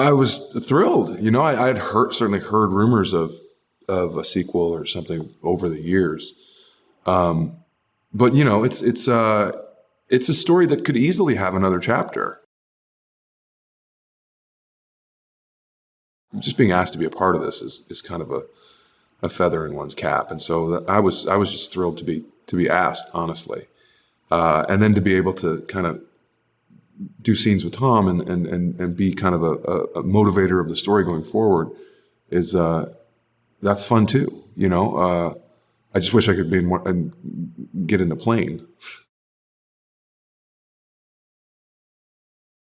I was thrilled. You know, I had certainly heard rumors of a sequel or something over the years. But you know, it's a story that could easily have another chapter. Just being asked to be a part of this is kind of a feather in one's cap, and so I was just thrilled to be asked, honestly, and then to be able to kind of do scenes with Tom and be kind of a motivator of the story going forward is that's fun too. You know, I just wish I could be more and get in the plane.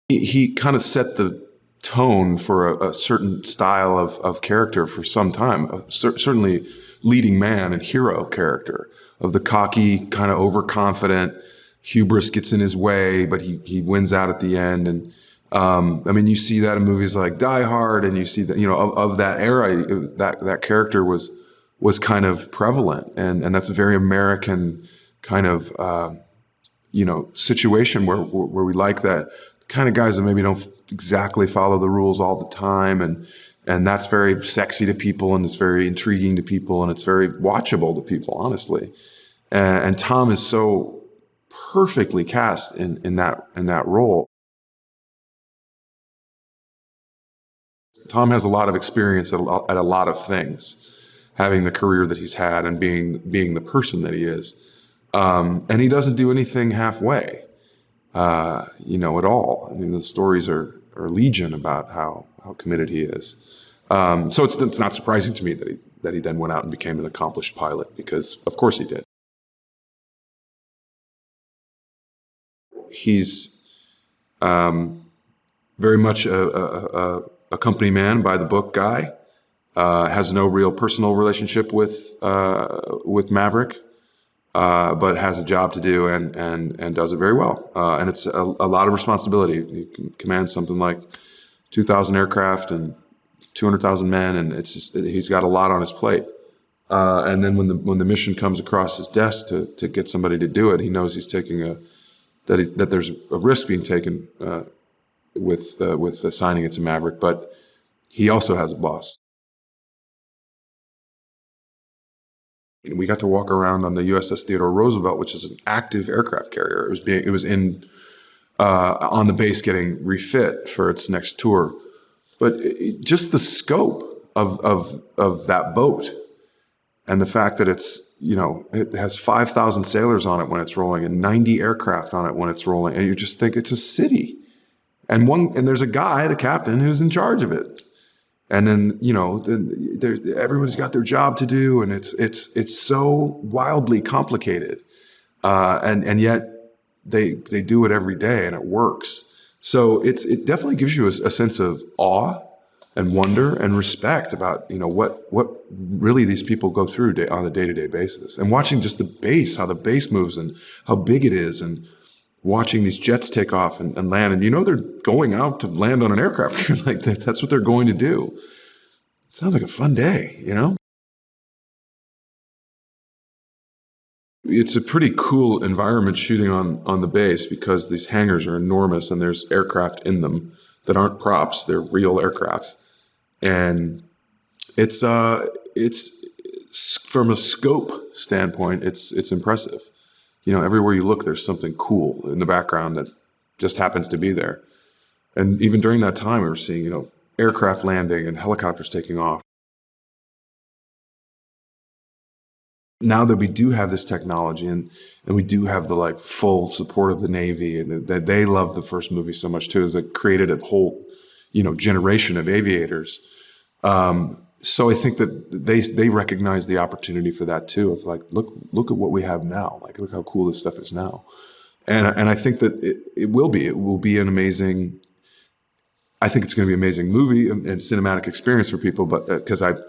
He kind of set the tone for a certain style of character for some time. Certainly leading man and hero character of the cocky, kind of overconfident. Hubris gets in his way, but he wins out at the end. And I mean, you see that in movies like Die Hard, and you see that, you know, of that era, that character was kind of prevalent, and that's a very American kind of you know, situation where we like that kind of guys that maybe don't exactly follow the rules all the time, and that's very sexy to people, and it's very intriguing to people, and it's very watchable to people, honestly. And Tom is so perfectly cast in that role. Tom has a lot of experience at a lot of things, having the career that he's had and being the person that he is. And he doesn't do anything halfway, you know, at all. I mean, the stories are legion about how committed he is. So it's not surprising to me that he then went out and became an accomplished pilot, because of course he did. He's very much a company man, by the book guy. Has no real personal relationship with Maverick, but has a job to do and does it very well. And it's a lot of responsibility. He can command something like 2,000 aircraft and 200,000 men, and it's just, he's got a lot on his plate. And then when the mission comes across his desk to get somebody to do it, he knows he's taking that there's a risk being taken with assigning it to Maverick, but he also has a boss. We got to walk around on the USS Theodore Roosevelt, which is an active aircraft carrier. It was on the base getting refit for its next tour, but just the scope of that boat, and the fact that it's, you know, it has 5,000 sailors on it when it's rolling and 90 aircraft on it when it's rolling, and you just think it's a city, and there's a guy, the captain, who's in charge of it. And then, you know, everyone's got their job to do, and it's so wildly complicated, and yet they do it every day, and it works. So it definitely gives you a sense of awe and wonder and respect about, you know, what really these people go through on a day-to-day basis. And watching just the base, how the base moves and how big it is, and watching these jets take off and land, and you know they're going out to land on an aircraft. You're like, that's what they're going to do. It sounds like a fun day, you know? It's a pretty cool environment shooting on the base, because these hangars are enormous and there's aircraft in them that aren't props, they're real aircraft. And it's from a scope standpoint, it's impressive. You know, everywhere you look, there's something cool in the background that just happens to be there. And even during that time, we were seeing, you know, aircraft landing and helicopters taking off. Now that we do have this technology, and we do have the like full support of the Navy, and that they love the first movie so much too, is it created a whole, you know, generation of aviators. So I think that they recognize the opportunity for that too, of like, look at what we have now, like look how cool this stuff is now. And I think that it will be an amazing, I think it's going to be an amazing movie and cinematic experience for people, but because I've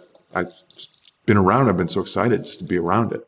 been around, I've been so excited just to be around it.